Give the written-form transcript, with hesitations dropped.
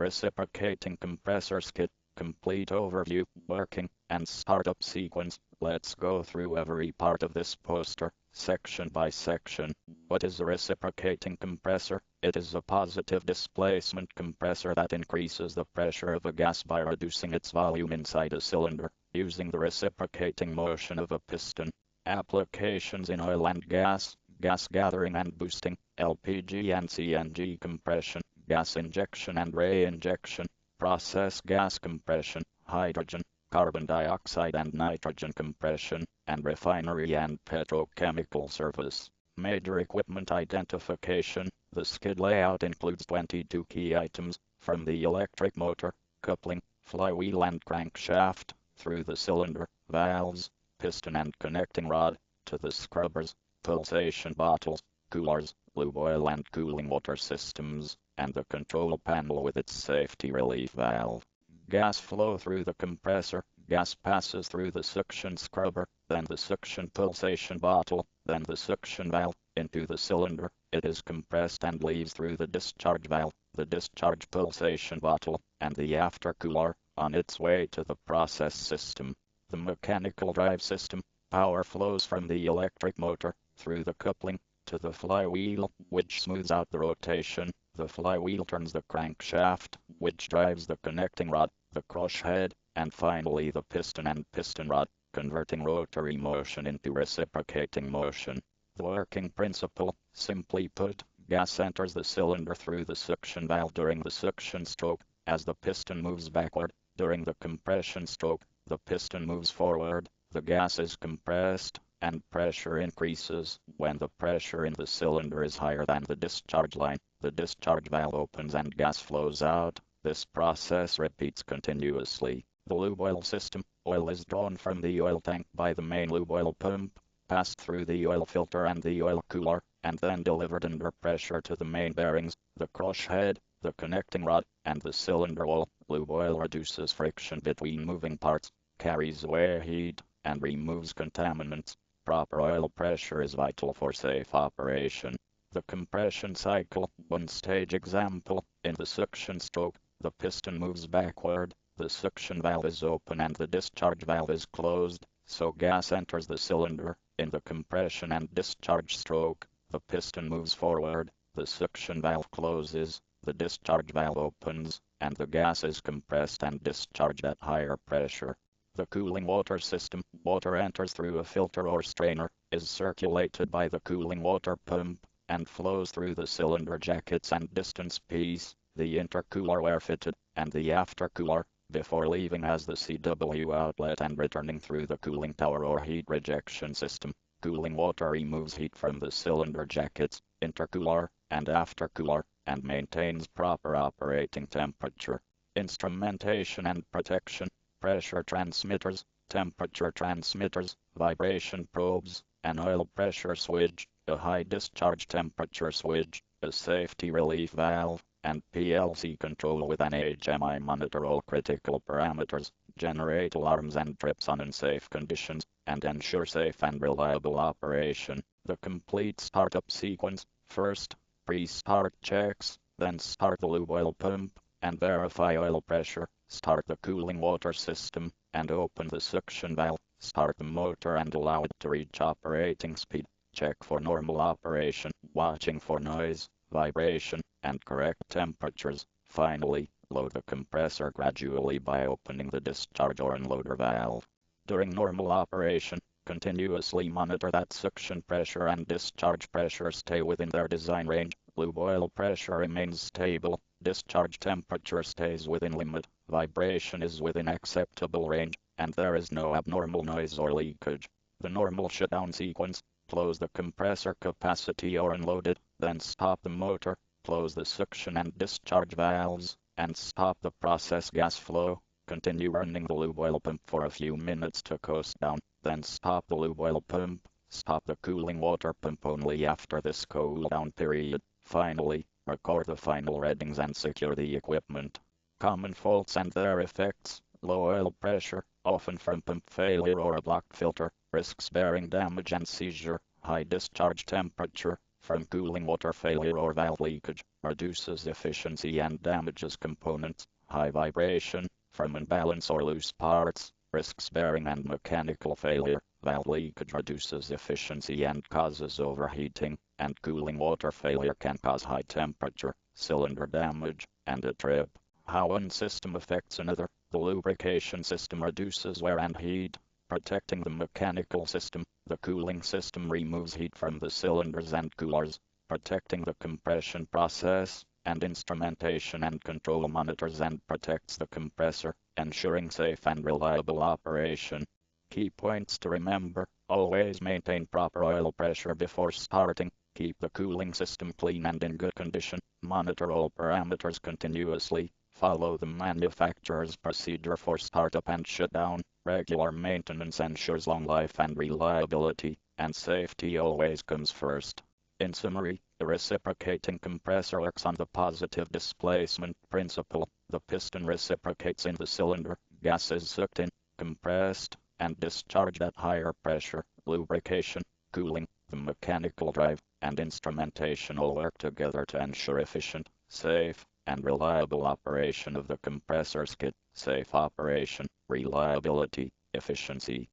Reciprocating Compressor Skid, complete overview, working, and startup sequence. Let's go through every part of this poster, section by section. What is a reciprocating compressor? It is a positive displacement compressor that increases the pressure of a gas by reducing its volume inside a cylinder, using the reciprocating motion of a piston. Applications in oil and gas gathering and boosting, LPG and CNG compression, gas injection and reinjection, process gas compression, hydrogen, carbon dioxide and nitrogen compression, and refinery and petrochemical service. Major equipment identification. The skid layout includes 22 key items, from the electric motor, coupling, flywheel and crankshaft, through the cylinder, valves, piston and connecting rod, to the scrubbers, pulsation bottles, coolers, lube oil and cooling water systems, and the control panel with its safety relief valve. Gas flow through the compressor. Gas passes through the suction scrubber, then the suction pulsation bottle, then the suction valve, into the cylinder. It is compressed and leaves through the discharge valve, the discharge pulsation bottle, and the aftercooler, on its way to the process system. The mechanical drive system. Power flows from the electric motor, through the coupling, to the flywheel, which smooths out the rotation. The flywheel turns the crankshaft, which drives the connecting rod, the crush head, and finally the piston and piston rod, converting rotary motion into reciprocating motion. The working principle, simply put, gas enters the cylinder through the suction valve during the suction stroke, as the piston moves backward. During the compression stroke, the piston moves forward, the gas is compressed, and pressure increases. When the pressure in the cylinder is higher than the discharge line, the discharge valve opens and gas flows out. This process repeats continuously. The lube oil system. Oil is drawn from the oil tank by the main lube oil pump, passed through the oil filter and the oil cooler, and then delivered under pressure to the main bearings, the crush head, the connecting rod, and the cylinder wall. Lube oil reduces friction between moving parts, carries away heat, and removes contaminants. Proper oil pressure is vital for safe operation. The compression cycle. One-stage example. In the suction stroke, the piston moves backward, the suction valve is open and the discharge valve is closed, so gas enters the cylinder. In the compression and discharge stroke, the piston moves forward, the suction valve closes, the discharge valve opens, and the gas is compressed and discharged at higher pressure. The cooling water system. Water enters through a filter or strainer, is circulated by the cooling water pump, and flows through the cylinder jackets and distance piece, the intercooler where fitted, and the aftercooler, before leaving as the CW outlet and returning through the cooling tower or heat rejection system. Cooling water removes heat from the cylinder jackets, intercooler, and aftercooler, and maintains proper operating temperature. Instrumentation and protection. Pressure transmitters, temperature transmitters, vibration probes, an oil pressure switch, a high discharge temperature switch, a safety relief valve, and PLC control with an HMI monitor all critical parameters, generate alarms and trips on unsafe conditions, and ensure safe and reliable operation. The complete startup sequence. First, pre-start checks, then start the lube oil pump, and verify oil pressure. Start the cooling water system, and open the suction valve. Start the motor and allow it to reach operating speed. Check for normal operation, watching for noise, vibration, and correct temperatures. Finally, load the compressor gradually by opening the discharge or unloader valve. During normal operation, continuously monitor that suction pressure and discharge pressure stay within their design range. Lube oil pressure remains stable. Discharge temperature stays within limit. Vibration is within acceptable range, and there is no abnormal noise or leakage. The normal shutdown sequence. Close the compressor capacity or unload it, then stop the motor, close the suction and discharge valves, and stop the process gas flow. Continue running the lube oil pump for a few minutes to coast down, then stop the lube oil pump. Stop the cooling water pump only after this cool down period. Finally, record the final readings and secure the equipment. Common faults and their effects. Low oil pressure, often from pump failure or a blocked filter, risks bearing damage and seizure. High discharge temperature, from cooling water failure or valve leakage, reduces efficiency and damages components. High vibration, from imbalance or loose parts, risks bearing and mechanical failure. Valve leakage reduces efficiency and causes overheating, and cooling water failure can cause high temperature, cylinder damage, and a trip. How one system affects another. The lubrication system reduces wear and heat, protecting the mechanical system. The cooling system removes heat from the cylinders and coolers, protecting the compression process, and instrumentation and control monitors and protects the compressor, ensuring safe and reliable operation. Key points to remember: always maintain proper oil pressure before starting, keep the cooling system clean and in good condition, monitor all parameters continuously, follow the manufacturer's procedure for startup and shutdown. Regular maintenance ensures long life and reliability, and safety always comes first. In summary, the reciprocating compressor works on the positive displacement principle. The piston reciprocates in the cylinder, gas is sucked in, compressed, and discharged at higher pressure. Lubrication, cooling, the mechanical drive, and instrumentation all work together to ensure efficient, safe, and reliable operation of the compressor skid. Safe operation, reliability, efficiency,